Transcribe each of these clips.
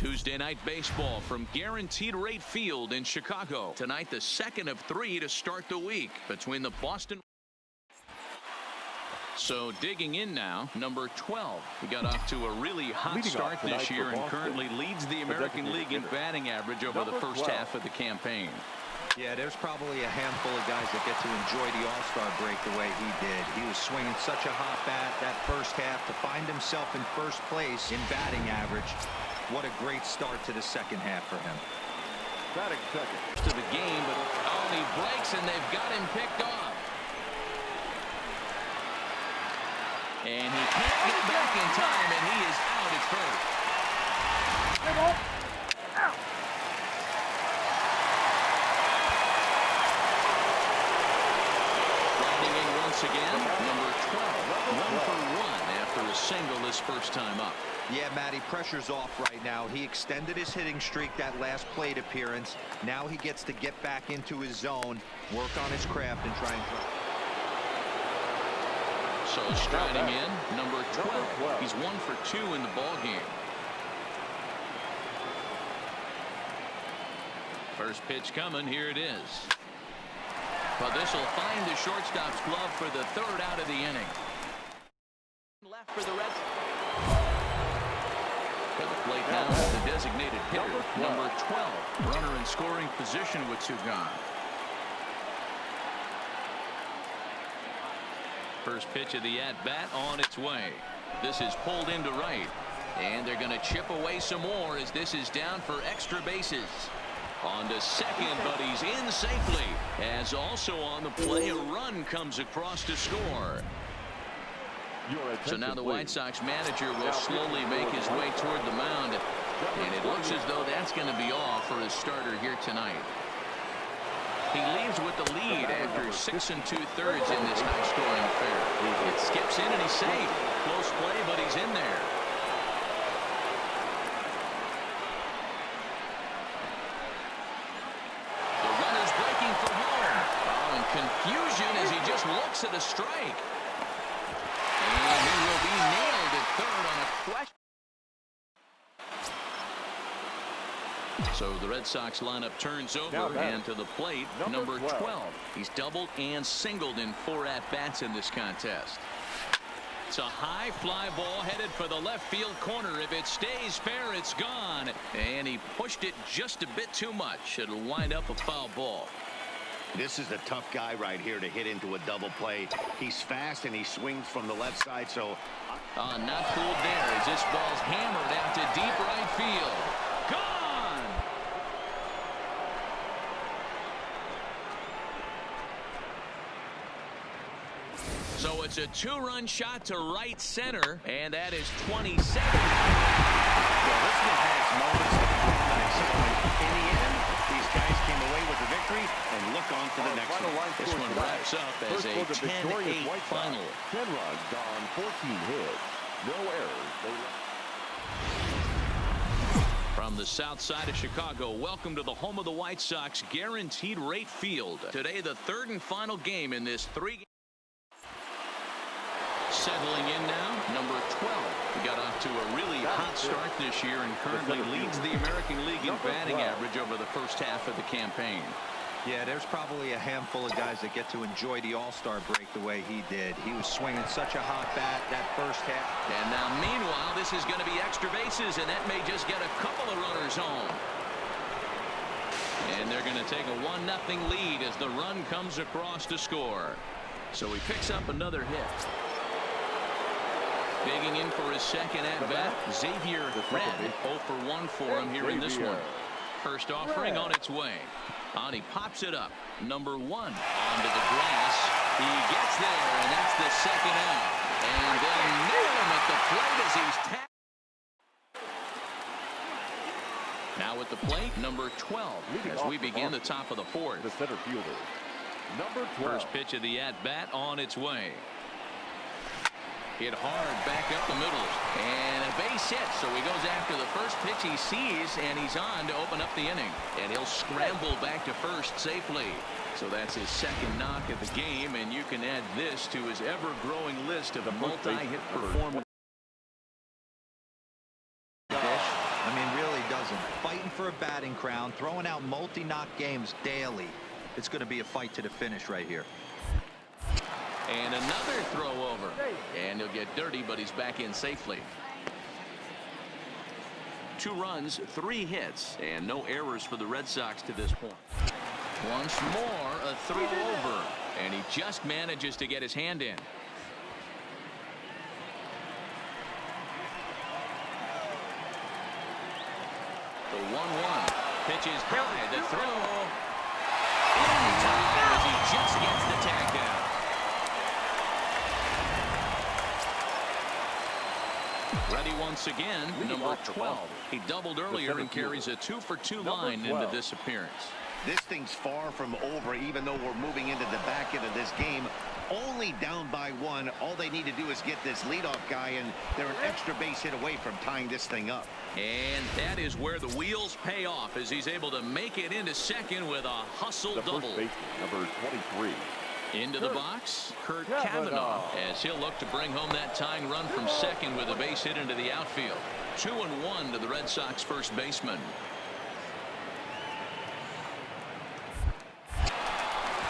Tuesday night baseball from Guaranteed Rate Field in Chicago. Tonight, the second of 3 to start the week between the Boston. So digging in now, number 12. He got off to a really hot start this year and currently leads the American League in batting average over the first half of the campaign. Yeah, there's probably a handful of guys that get to enjoy the All-Star break the way he did. He was swinging such a hot bat that first half to find himself in first place in batting average. What a great start to the second half for him. Batting second to the game, but he breaks and they've got him picked off. And he can't get back in time, and he is out at first. Grinding in once again, number 12. 1 for 1 after a single this first time up. Yeah, Matty, pressure's off right now. He extended his hitting streak that last plate appearance. Now he gets to get back into his zone, work on his craft, and try and drive. So striding in, number 12. He's 1 for 2 in the ball game. First pitch coming. Here it is. But this will find the shortstop's glove for the 3rd out of the inning. Left for the Reds. For the plate now, the designated hitter, number 12. Runner in scoring position with 2 gone. First pitch of the at-bat on its way. This is pulled into right. And they're going to chip away some more as this is down for extra bases. On to second, but he's in safely. As also on the play, a run comes across to score. So now the White Sox manager will slowly make his way toward the mound. And it looks as though that's going to be all for his starter here tonight. He leaves with the lead after 6 2/3 in this high-scoring affair. It skips in and he's safe. Close play, but he's in there. The runner's breaking for home. Oh, and confusion as he just looks at a strike. And he will be nailed at 3rd on a question. So the Red Sox lineup turns over and to the plate, number 12. He's doubled and singled in 4 at-bats in this contest. It's a high fly ball headed for the left field corner. If it stays fair, it's gone. And he pushed it just a bit too much. It'll wind up a foul ball. This is a tough guy right here to hit into a double play. He's fast and he swings from the left side, so... not fooled there as this ball's hammered out to deep right field. Gone! So it's a 2-run shot to right center, and that is 27. Well, this one has moments of confidence. In the end, these guys came away with the victory and look on to the next one. This one wraps up as a 10-8 final. 10 runs on 14 hits. No errors. From the south side of Chicago, welcome to the home of the White Sox, Guaranteed Rate Field. Today, the 3rd and final game in this 3-game. Settling in now, number 12. He got off to a really hot start this year and currently leads the American League in batting average over the first half of the campaign. Yeah, there's probably a handful of guys that get to enjoy the All-Star break the way he did. He was swinging such a hot bat that first half. And now, meanwhile, this is going to be extra bases, and that may just get a couple of runners home. And they're going to take a 1-0 lead as the run comes across to score. So he picks up another hit. Digging in for his second at-bat, Xavier Fred. 0 for 1 for him here in this one. First offering on its way. And he pops it up. Number 1 onto the grass. He gets there, and that's the second out. And they'll nail him at the plate as he's tapped. Now at the plate, number 12, as we begin the top of the 4th. The center fielder, number 12. First pitch of the at-bat on its way. Hit hard back up the middle, and a base hit. So he goes after the first pitch he sees, and he's on to open up the inning. And he'll scramble back to first safely. So that's his second knock at the game, and you can add this to his ever-growing list of multi-hit performance. I mean, really season, fighting for a batting crown, throwing out multi-knock games daily. It's going to be a fight to the finish right here. And another throw over. And he'll get dirty, but he's back in safely. 2 runs, 3 hits, and no errors for the Red Sox to this point. Once more, a throw over, and he just manages to get his hand in. The 1-1 pitches high. The throw in time as he just gets the tag down. Ready once again, number 12. He doubled earlier and carries a 2-for-2 line into this appearance. This thing's far from over, even though we're moving into the back end of this game. Only down by 1. All they need to do is get this leadoff guy, and they're an extra base hit away from tying this thing up. And that is where the wheels pay off, as he's able to make it into second with a hustle double. First baseman, number 23. Into the box, Kurt Cavanaugh, as he'll look to bring home that tying run from second with a base hit into the outfield. 2-1 to the Red Sox first baseman.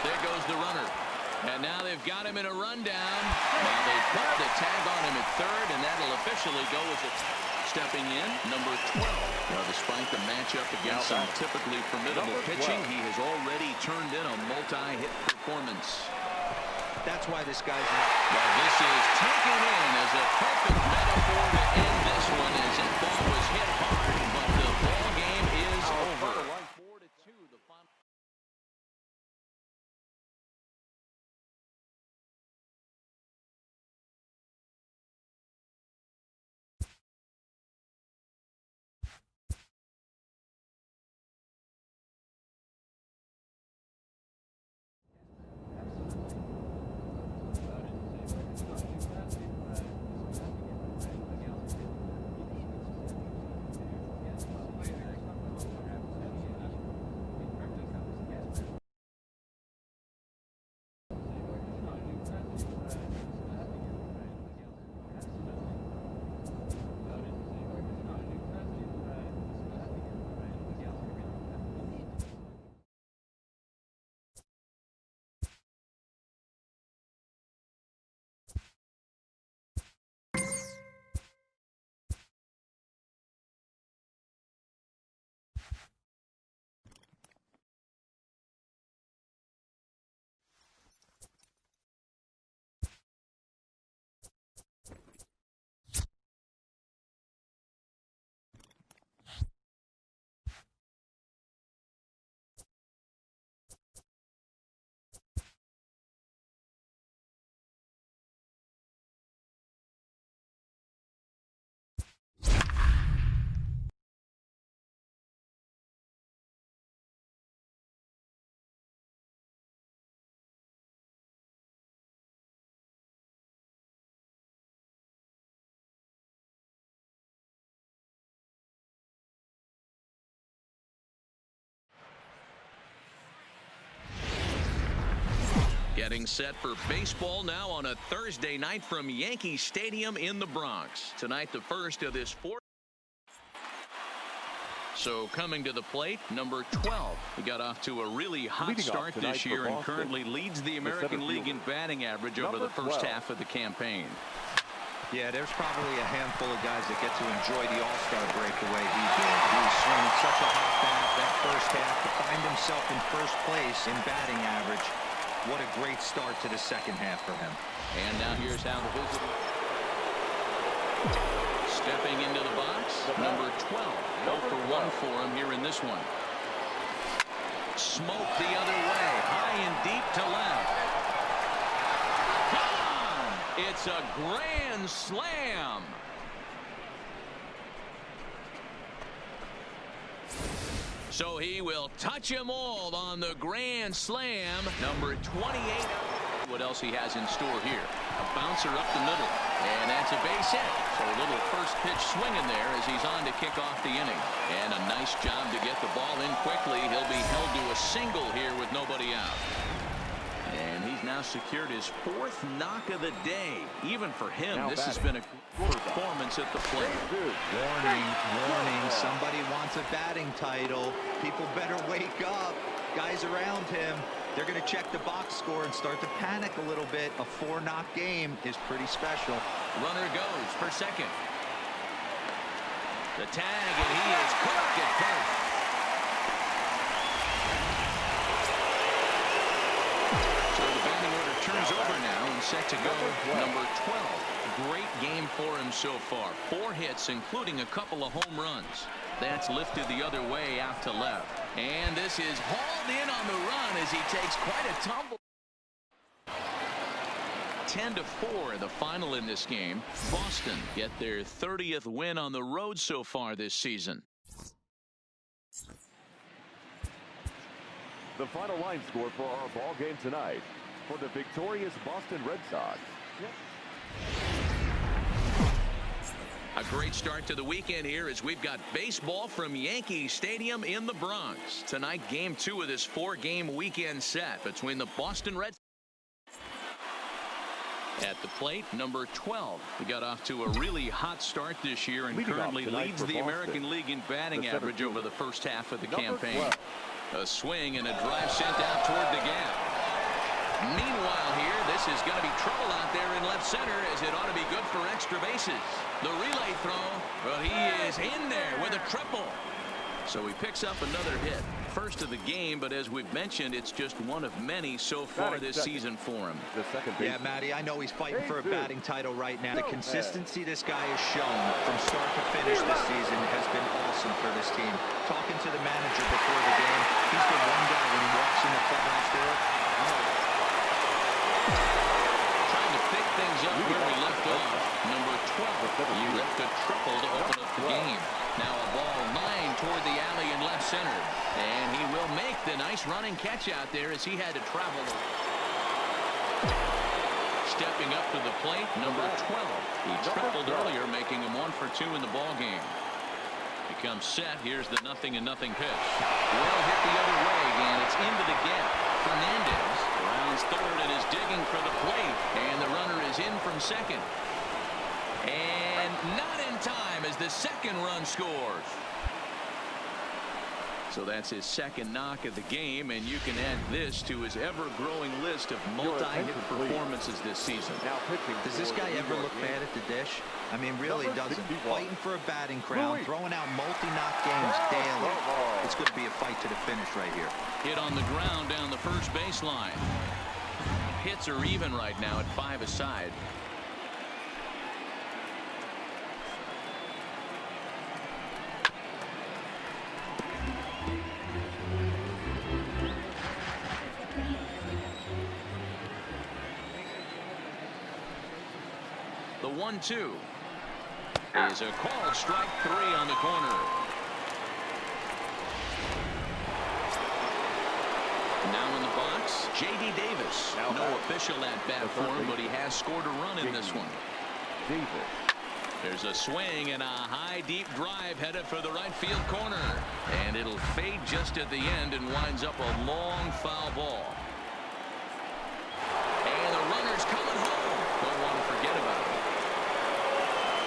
There goes the runner. And now they've got him in a rundown. Now they put the tag on him at third, and that'll officially go as it's stepping in, number 12. Now, despite the matchup against some typically formidable pitching, he has already turned in a multi-hit performance. That's why this guy's... Well, this is taken in as a perfect metaphor to end this one, as that ball was hit hard, but the ball game is over. 4-2, the final. Getting set for baseball now on a Thursday night from Yankee Stadium in the Bronx. Tonight, the first of this fourth. So coming to the plate, number 12. He got off to a really hot start this year and currently leads the American League in batting average over the first half of the campaign. Yeah, there's probably a handful of guys that get to enjoy the All-Star break the way he did. He was swinging such a hot bat that first half to find himself in first place in batting average. What a great start to the second half for him. And now here's how the visitor. Stepping into the box, number 12. 0 for 1 for him here in this one. Smoke the other way, high and deep to left. It's a grand slam. So he will touch them all on the grand slam. Number 28. What else he has in store here? A bouncer up the middle. And that's a base hit. So a little first pitch swinging there as he's on to kick off the inning. And a nice job to get the ball in quickly. He'll be held to a single here with nobody out. And he's now now secured his 4th knock of the day. Even for him, now this has batting. been a performance at the plate. Warning, warning. Somebody wants a batting title. People better wake up. Guys around him, they're going to check the box score and start to panic a little bit. A 4-knock game is pretty special. Runner goes for second. The tag, and he is cooked at first. So the batting order turns over now and set to go number 12. Great game for him so far. 4 hits, including a couple of home runs. That's lifted the other way out to left. And this is hauled in on the run as he takes quite a tumble. 10-4 the final in this game. Boston get their 30th win on the road so far this season. The final line score for our ball game tonight for the victorious Boston Red Sox. A great start to the weekend here as we've got baseball from Yankee Stadium in the Bronx. Tonight, game 2 of this 4-game weekend set between the Boston Red Sox. At the plate, number 12. We got off to a really hot start this year and currently leads the American League in batting average over the first half of the campaign. A swing and a drive sent out toward the gap. Meanwhile here, this is going to be trouble out there in left center as it ought to be good for extra bases. The relay throw, well, he is in there with a triple. So he picks up another hit. First of the game, but as we've mentioned, it's just one of many so far this season for him. Yeah, Matty, I know he's fighting for a batting title right now. The consistency this guy has shown from start to finish this season has been awesome for this team. Talking to the manager before the game, he's the one guy when he walks in the clubhouse door. Trying to pick things up where we left off. Number 12, he left a triple to open up the game. Now a ball line toward the alley in left center. And he will make the nice running catch out there as he had to travel. Stepping up to the plate, number 12. He tripled earlier, making him 1 for 2 in the ball game. He comes set. Here's the 0-0 pitch. Well hit the other way, and it's into the gap. Fernandez rounds third and is digging for the plate. And the runner is in from second. And not in time as the second run scores. So that's his second knock of the game, and you can add this to his ever-growing list of multi-hit performances this season. Does this guy ever look bad at the dish? I mean, really doesn't. Fighting for a batting crown, throwing out multi-knock games daily. It's going to be a fight to the finish right here. Hit on the ground down the first baseline. Hits are even right now at 5 aside. The 1-2 is a called strike 3 on the corner. Now in the box, J.D. Davis. No official at bat for him, but he has scored a run in this one. There's a swing and a high deep drive headed for the right field corner. And it'll fade just at the end and winds up a long foul ball. And the runner's coming home. Don't want to forget about it.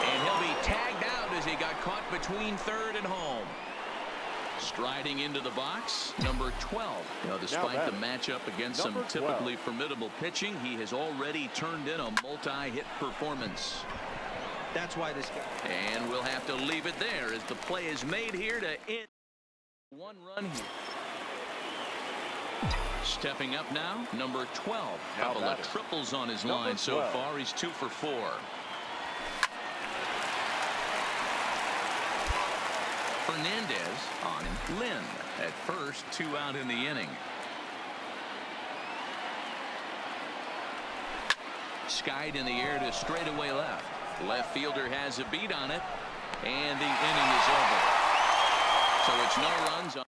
And he'll be tagged out as he got caught between third and home. Striding into the box, number 12. Now, despite the matchup against some typically formidable pitching, he has already turned in a multi-hit performance. That's why this guy. And we'll have to leave it there as the play is made here to end 1 run here. Stepping up now, number 12. Couple of triples on his line so far. He's 2 for 4. Fernandez on Lynn at first, 2 out in the inning. Skied in the air to straightaway left. Left fielder has a beat on it, and the inning is over. So it's no runs on.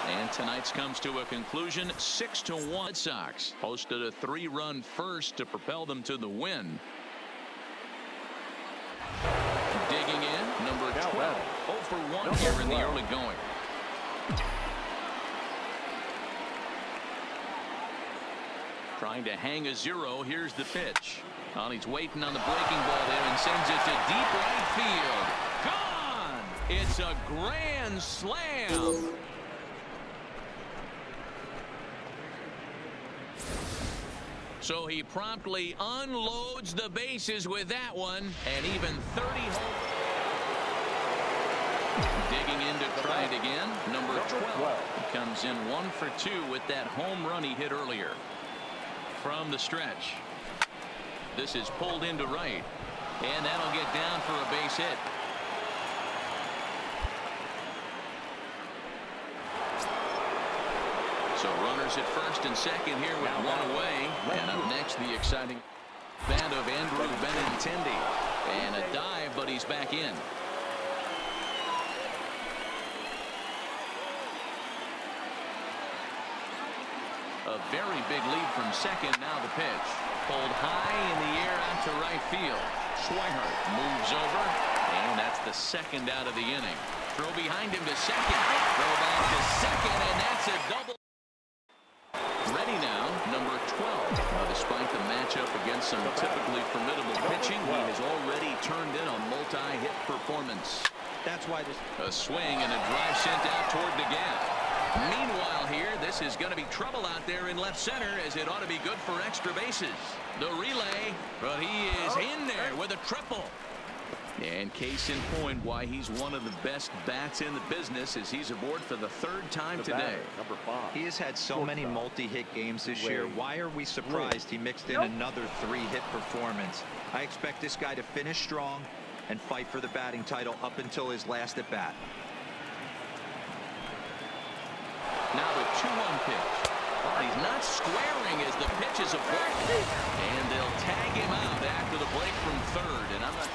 And tonight's comes to a conclusion. 6-1. Red Sox posted a 3-run first to propel them to the win. Digging in, number 12. 0 for 1 here in the early going. Trying to hang a zero. Here's the pitch. He's waiting on the breaking ball there and sends it to deep right field. Gone! It's a grand slam. So he promptly unloads the bases with that one, and even 30 home. Digging in to try it again. Number 12 comes in 1 for 2 with that home run he hit earlier. From the stretch. This is pulled into right, and that'll get down for a base hit. So runners at first and second here with one away. And up next, the exciting bat of Andrew Benintendi. And a dive, but he's back in. A very big lead from second. Now the pitch. Pulled high in the air out to right field. Swihart moves over, and that's the second out of the inning. Throw behind him to second. Throw back to second, and that's a double. Ready now, number 12. Despite the matchup against some typically formidable pitching, he has already turned in a multi-hit performance. That's why this. A swing and a drive sent out toward the gap. Meanwhile here, this is going to be trouble out there in left center, as it ought to be good for extra bases. The relay, but he is in there with a triple. And case in point why he's one of the best bats in the business, as he's aboard for the 3rd time today. Number 5. He has had so many multi-hit games this year. Why are we surprised he mixed in another 3-hit performance? I expect this guy to finish strong and fight for the batting title up until his last at bat. Now the 2-1 pitch. Well, he's not squaring as the pitch is a break. And they'll tag him out after the break from third. And I'm not.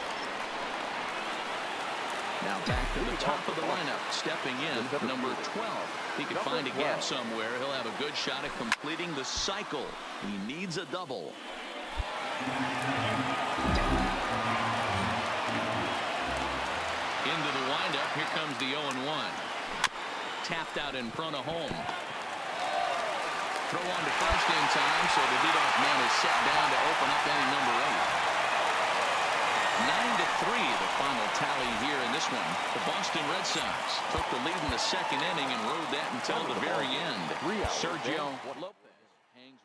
Now back to the top of the lineup. Stepping in, number 12. He can find a gap somewhere. He'll have a good shot at completing the cycle. He needs a double. Into the windup. Here comes the 0-1. Tapped out in front of home. Throw on to first in time, so the leadoff man is set down to open up inning number 8. 9-3 the final tally here in this one. The Boston Red Sox took the lead in the second inning and rode that until the very end. Sergio Lopez hangs.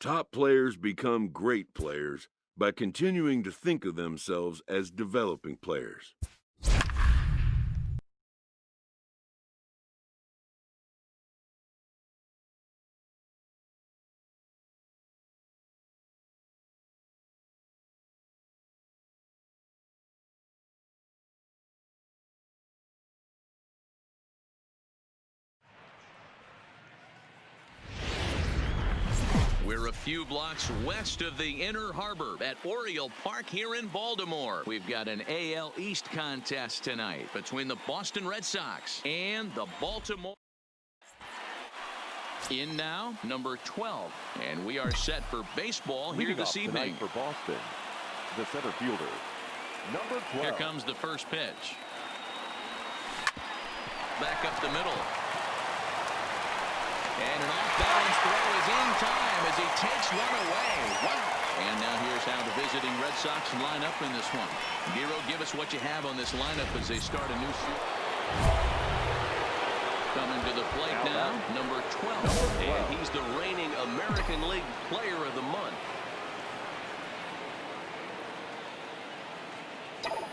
Top players become great players by continuing to think of themselves as developing players. We're a few blocks west of the Inner Harbor at Oriole Park here in Baltimore. We've got an AL East contest tonight between the Boston Red Sox and the Baltimore. In now, number 12. And we are set for baseball here this evening. For Boston, the center fielder, number 12. Here comes the first pitch. Back up the middle. And an off-balance throw is in time as he takes one away. Wow. And now here's how the visiting Red Sox line up in this one. Giro, give us what you have on this lineup as they start a new series. Coming to the plate now, number 12. And he's the reigning American League Player of the Month.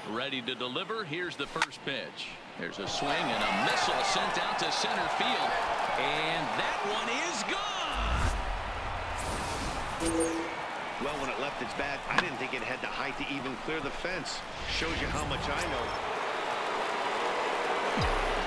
Ready to deliver. Here's the first pitch. There's a swing and a missile sent out to center field. And that one is gone. Well, when it left its bat, I didn't think it had the height to even clear the fence. Shows you how much I know.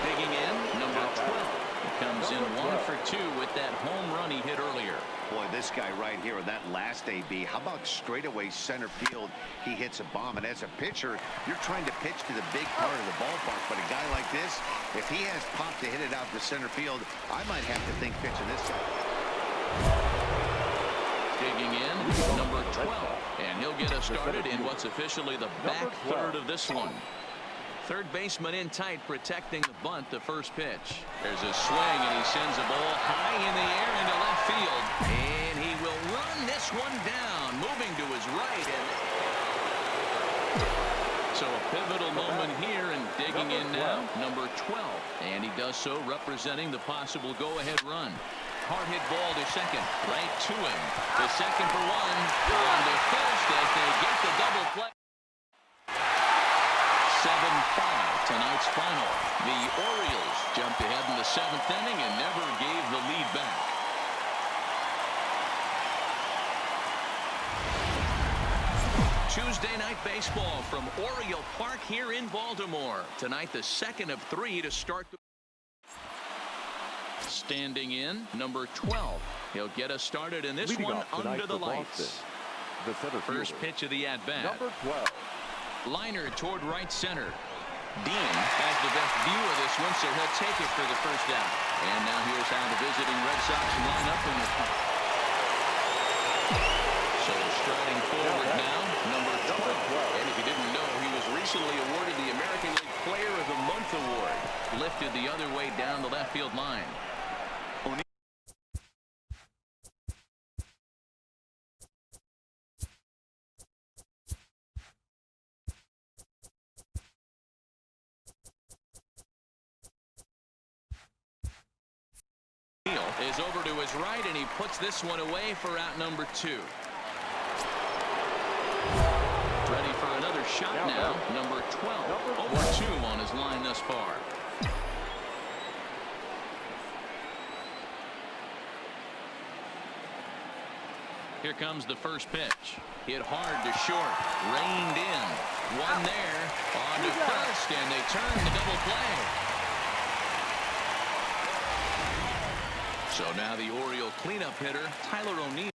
Digging in, number 12. He comes in 1 for 2 with that home run he hit earlier. Boy, this guy right here with that last AB, how about straightaway center field? He hits a bomb, and as a pitcher, you're trying to pitch to the big part of the ballpark, but a guy like this, if he has pop to hit it out to center field, I might have to think pitching this guy. Digging in, number 12, and he'll get us started in what's officially the back third of this one. Third baseman in tight, protecting the bunt. The first pitch. There's a swing, and he sends a ball high in the air into left field. And he will run this one down, moving to his right. And so a pivotal moment here, and digging in now, number 12. And he does so representing the possible go-ahead run. Hard hit ball to second, right to him. The second for one, on to first as they get the double play. 7-5 tonight's final. The Orioles jumped ahead in the 7th inning and never gave the lead back. Tuesday night baseball from Oriole Park here in Baltimore. Tonight the second of 3 to start the standing in, number 12. He'll get us started in this one under the lights. The center First fielder, pitch of the at-bat. number 12. Liner toward right center. Dean has the best view of this one, so he'll take it for the first out. And now here's how the visiting Red Sox line up in this one. So striding forward now, number 12. And if you didn't know, he was recently awarded the American League Player of the Month award. Lifted the other way down the left field line. Is over to his right, and he puts this one away for out number 2. Ready for another shot now. Number 12. Over 2 on his line thus far. Here comes the first pitch. Hit hard to short. Reined in. One there. On to first, and they turn the double play. So now the Oriole cleanup hitter, Tyler O'Neill.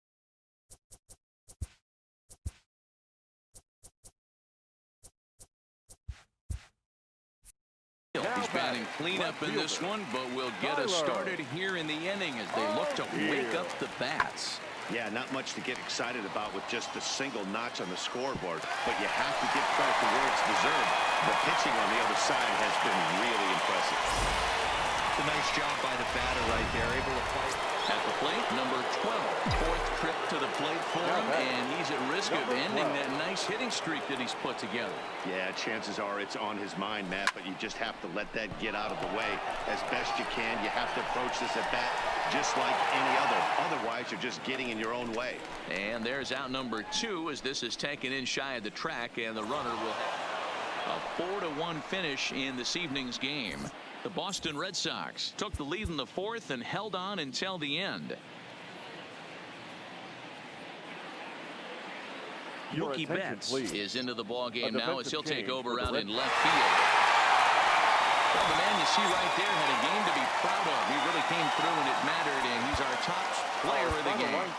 He's batting cleanup in this one, but will get us started here in the inning as they look to wake up the bats. Yeah, not much to get excited about with just a single notch on the scoreboard, but you have to give credit to where it's deserved. The pitching on the other side has been really impressive. It's a nice job by the batter right there, able to fight. At the plate, number 12. Fourth trip to the plate for him, and he's at risk of ending that nice hitting streak that he's put together. Yeah, chances are it's on his mind, Matt, but you just have to let that get out of the way as best you can. You have to approach this at bat just like any other. Otherwise, you're just getting in your own way. And there's out number 2 as this is taken in shy of the track, and the runner will have a 4-1 finish in this evening's game. The Boston Red Sox took the lead in the 4th and held on until the end. Mookie Betts is into the ball game now as he'll take over out in left field. Well, the man you see right there had a game to be proud of. He really came through and it mattered, and he's our top player of the game.